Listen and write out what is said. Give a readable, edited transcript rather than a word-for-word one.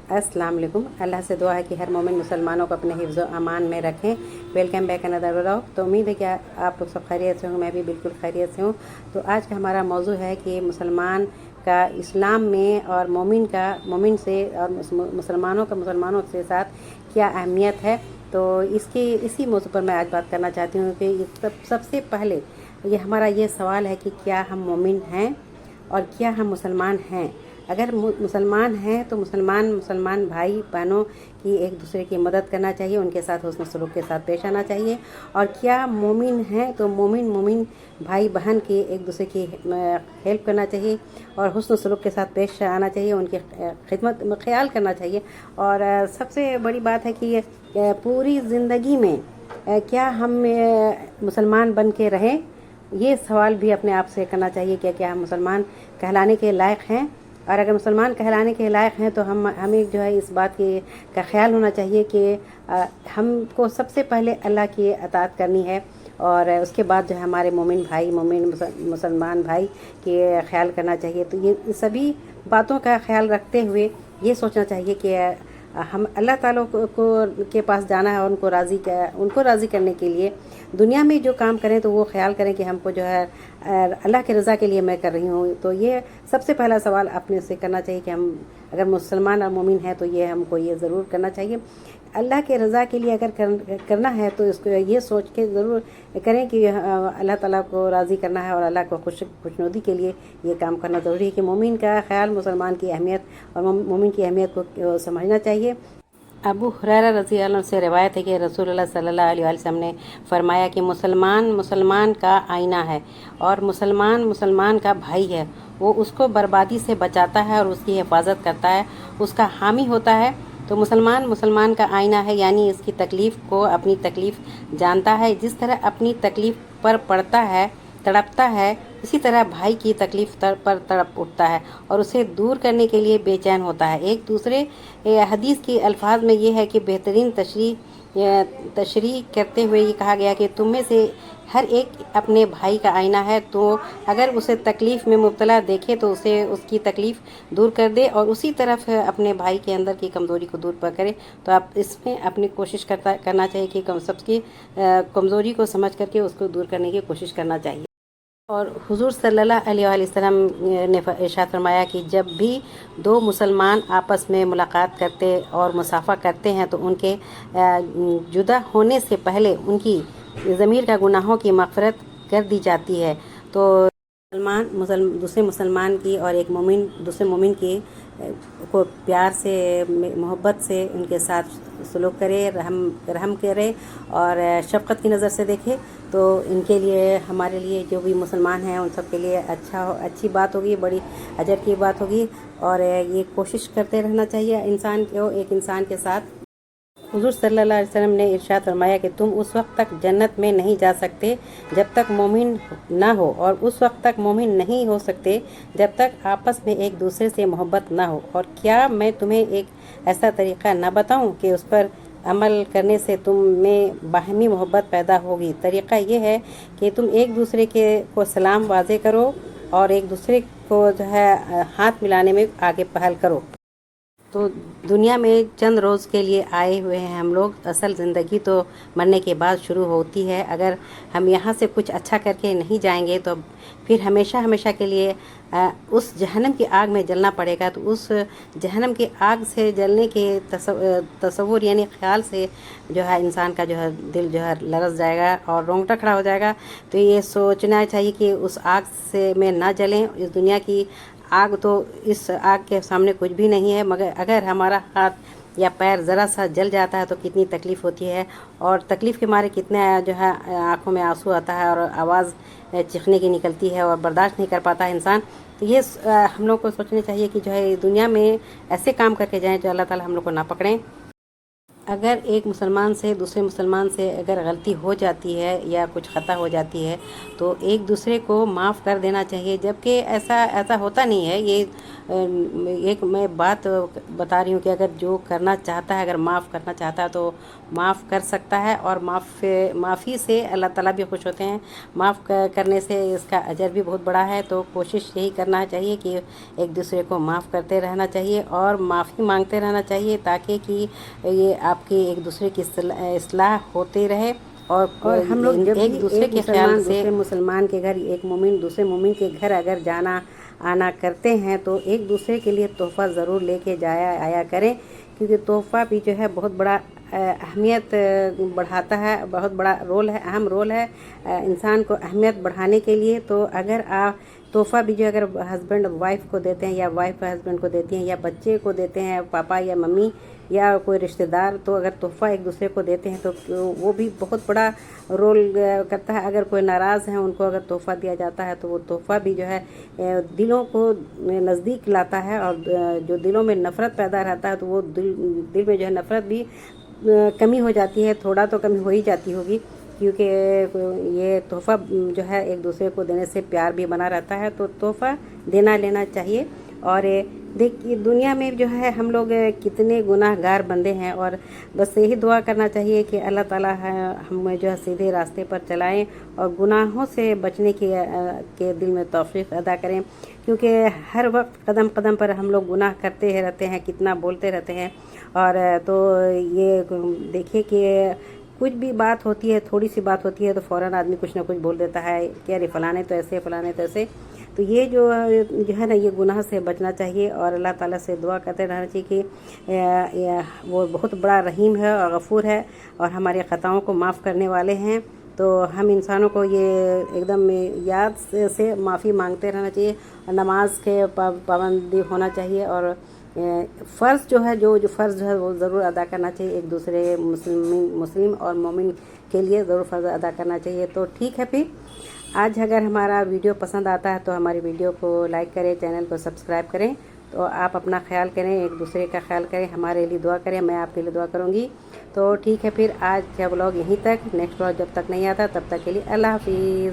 अस्सलाम वालेकुम। अल्लाह से दुआ है कि हर मोमिन मुसलमानों को अपने हिफ्ज़ व अमान में रखें। Welcome back another vlog. तो उम्मीद है कि आप लोग सब खैरियत से हों, मैं भी बिल्कुल खैरियत से हूँ। तो आज का हमारा मौजू है कि मुसलमान का इस्लाम में और मोमिन से और मुसलमानों का मुसलमानों के साथ क्या अहमियत है। तो इसी मौजू पर मैं आज बात करना चाहती हूँ कि सबसे पहले ये हमारा ये सवाल है कि क्या हम मोमिन हैं और क्या हम मुसलमान हैं। अगर मुसलमान हैं तो मुसलमान भाई बहनों की एक दूसरे की मदद करना चाहिए, उनके साथ हुस्न सलूक के साथ पेश आना चाहिए। और क्या मोमिन हैं तो मोमिन भाई बहन की एक दूसरे की हेल्प करना चाहिए और हुस्न सलूक के साथ पेश आना चाहिए, उनकी खिदमत में ख्याल करना चाहिए। और सबसे बड़ी बात है कि पूरी ज़िंदगी में क्या हम मुसलमान बन के रहें, ये सवाल भी अपने आप से करना चाहिए कि क्या हम मुसलमान कहलाने के लायक हैं। और अगर मुसलमान कहलाने के लायक हैं तो हमें जो है इस बात का ख्याल होना चाहिए कि हमको सबसे पहले अल्लाह की अताअत करनी है और उसके बाद जो है हमारे मोमिन मुसलमान भाई के ख्याल करना चाहिए। तो ये सभी बातों का ख्याल रखते हुए ये सोचना चाहिए कि हम अल्लाह ताला के पास जाना है और उनको राज़ी करने के लिए दुनिया में जो काम करें तो वो ख्याल करें कि हमको जो है अल्लाह के रज़ा के लिए मैं कर रही हूँ। तो ये सबसे पहला सवाल अपने से करना चाहिए कि हम अगर मुसलमान और मोमिन हैं तो ये हमको ये ज़रूर करना चाहिए। अल्लाह के रज़ा के लिए अगर करना है तो इसको ये सोच के ज़रूर करें कि अल्लाह ताला को राज़ी करना है और अल्लाह को खुशनुदी के लिए ये काम करना ज़रूरी है कि मोमिन का ख्याल मुसलमान की अहमियत और मोमिन की अहमियत को समझना चाहिए। अबू हुरैरा रज़ी अल्लाह से रिवायत है कि रसूलुल्लाह सल्लल्लाहु अलैहि वसल्लम ने फरमाया कि मुसलमान का आईना है और मुसलमान का भाई है। वो उसको बर्बादी से बचाता है और उसकी हिफाजत करता है, उसका हामी होता है। तो मुसलमान का आईना है, यानी इसकी तकलीफ़ को अपनी तकलीफ़ जानता है। जिस तरह अपनी तकलीफ़ पर पड़ता है, तड़पता है, इसी तरह भाई की तकलीफ़ पर तड़प उठता है और उसे दूर करने के लिए बेचैन होता है। एक दूसरे हदीस के अल्फाज में ये है कि बेहतरीन तशरीह करते हुए ये कहा गया कि तुम में से हर एक अपने भाई का आईना है। तो अगर उसे तकलीफ़ में मुब्तला देखे तो उसे उसकी तकलीफ़ दूर कर दे और उसी तरफ अपने भाई के अंदर की कमज़ोरी को दूर करे। तो आप इसमें अपनी कोशिश करना चाहिए कि सबकी कमज़ोरी को समझ करके उसको दूर करने की कोशिश करना चाहिए। और हुज़ूर सल्लल्लाहु अलैहि वसल्लम ने इरशाद फरमाया कि जब भी दो मुसलमान आपस में मुलाकात करते और मुसाफ़ा करते हैं तो उनके जुदा होने से पहले उनकी ज़मीर का गुनाहों की मग़फ़िरत कर दी जाती है। तो दूसरे मुसलमान की और एक मोमिन दूसरे मोमिन की को प्यार से मोहब्बत से उनके साथ सलूक करे, रहम करे और शफ़क़त की नज़र से देखे। तो इनके लिए हमारे लिए जो भी मुसलमान हैं उन सब के लिए अच्छी बात होगी, बड़ी अजर की बात होगी। और ये कोशिश करते रहना चाहिए एक इंसान के साथ। हुज़ूर सल्लल्लाहु अलैहि वसल्लम ने इरशाद फरमाया कि तुम उस वक्त तक जन्नत में नहीं जा सकते जब तक मोमिन ना हो, और उस वक्त तक मोमिन नहीं हो सकते जब तक आपस में एक दूसरे से मोहब्बत ना हो। और क्या मैं तुम्हें एक ऐसा तरीक़ा ना बताऊं कि उस पर अमल करने से तुम में बाहमी मोहब्बत पैदा होगी। तरीक़ा ये है कि तुम एक दूसरे को सलाम वाज़े करो और एक दूसरे को जो है हाथ मिलाने में आगे पहल करो। तो दुनिया में चंद रोज़ के लिए आए हुए हैं हम लोग, असल ज़िंदगी तो मरने के बाद शुरू होती है। अगर हम यहाँ से कुछ अच्छा करके नहीं जाएंगे तो फिर हमेशा के लिए उस जहन्नम की आग में जलना पड़ेगा। तो उस जहन्नम की आग से जलने के तसव्वुर यानी ख़्याल से जो है इंसान का जो है दिल जो है लरज़ जाएगा और रोंगटा खड़ा हो जाएगा। तो ये सोचना चाहिए कि उस आग से में ना जलें। इस दुनिया की आग, तो इस आग के सामने कुछ भी नहीं है, मगर अगर हमारा हाथ या पैर ज़रा सा जल जाता है तो कितनी तकलीफ़ होती है और तकलीफ़ के मारे कितने जो है आँखों में आंसू आता है और आवाज़ चीखने की निकलती है और बर्दाश्त नहीं कर पाता है इंसान। तो ये हम लोग को सोचना चाहिए कि जो है दुनिया में ऐसे काम करके जाएं जो अल्लाह ताला हम लोग को ना पकड़ें। اگر ایک مسلمان سے دوسرے مسلمان سے اگر غلطی ہو جاتی ہے یا کچھ خطا ہو جاتی ہے تو ایک دوسرے کو معاف کر دینا چاہیے، جبکہ ایسا ہوتا نہیں ہے۔ یہ ایک میں بات بتا رہی ہوں کہ اگر جو کرنا چاہتا ہے، اگر معاف کرنا چاہتا ہے تو معاف کر سکتا ہے، اور معافی سے اللہ تعالیٰ بھی خوش ہوتے ہیں۔ معاف کرنے سے اس کا اجر بھی بہت بڑا ہے، تو کوشش یہی کرنا چاہیے کہ ایک دوسرے کو معاف کرتے رہنا چاہیے اور معافی مانگتے رہنا چاہیے، تاکہ کہ یہ آپ کی ایک دوسرے کی اصلاح ہوتی رہے۔ اور ہم لوگ جب ایک دوسرے کے خیال سے دوسرے مسلمان کے گھر، ایک مومن دوسرے مومن کے گھر اگر جانا آنا کرتے ہیں تو ایک دوسرے کے لیے تحفہ ضرور لے کے آیا کریں، کیونکہ تحفہ بھی جو ہے بہت بڑا اہمیت بڑھاتا ہے، بہت بڑا رول ہے، اہم رول ہے انسان کو اہمیت بڑھانے کے لیے۔ تو اگر آپ تحفہ بھی جو اگر ہسبینڈ وائف کو دیتے ہیں یا وائف ہسبینڈ کو دیتی ہیں یا بچے کو دیتے ہیں، پاپا یا ممی یا کوئی رشتہ دار، تو اگر تحفہ ایک دوسرے کو دیتے ہیں تو وہ بھی بہت بڑا رول کرتا ہے۔ اگر کوئی ناراض ہیں، ان کو اگر تحفہ دیا جاتا ہے تو وہ تحفہ بھی جو ہے دلوں کو نزدیک لاتا ہے، اور جو دلوں میں نفرت پیدا رہتا ہے تو وہ دل میں جو ہے نفرت بھی کمی ہو جاتی ہے، تھوڑا تو کمی ہو ہی جاتی ہوگی، کیونکہ یہ تحفہ جو ہے ایک دوسرے کو دینے سے پیار بھی بنا رہتا ہے۔ تو تحفہ دینا لینا چاہیے۔ اور دیکھیے دنیا میں جو ہے ہم لوگ کتنے گناہ گار بندے ہیں، اور بس یہی دعا کرنا چاہیے کہ اللہ تعالیٰ ہمیں جو ہے سیدھے راستے پر چلائیں اور گناہوں سے بچنے کے دل میں توفیق ادا کریں، کیونکہ ہر وقت قدم قدم پر ہم لوگ گناہ کرتے رہتے ہیں، کتنا بولتے رہتے ہیں۔ اور تو یہ دیکھیے کہ کچھ بھی بات ہوتی ہے، تھوڑی سی بات ہوتی ہے تو فوراً آدمی کچھ نہ کچھ بول دیتا ہے کہ ارے فلانے تو ایسے، فلانے تو ایسے۔ تو یہ جو ہے نا، یہ گناہ سے بچنا چاہیے اور اللہ تعالیٰ سے دعا کرتے رہنا چاہیے کہ وہ بہت بڑا رحیم ہے اور غفور ہے، اور ہمارے خطاؤں کو معاف کرنے والے ہیں۔ تو ہم انسانوں کو یہ ایک دم یاد سے معافی مانگتے رہنا چاہیے، اور نماز کے پابندی ہونا چاہیے، اور فرض جو ہے جو فرض جو ہے وہ ضرور ادا کرنا چاہیے، ایک دوسرے مسلم اور مومن کے لیے ضرور فرض ادا کرنا چاہیے۔ تو ٹھیک ہے، پھر آج اگر ہمارا ویڈیو پسند آتا ہے تو ہماری ویڈیو کو لائک کریں، چینل کو سبسکرائب کریں۔ تو آپ اپنا خیال کریں، ایک دوسرے کا خیال کریں، ہمارے لیے دعا کریں، میں آپ کے لیے دعا کروں گی۔ تو ٹھیک ہے، پھر آج کا بلاگ یہیں تک، نیکسٹ بلاگ جب تک نہیں آتا تب تک کے لیے اللہ حافظ۔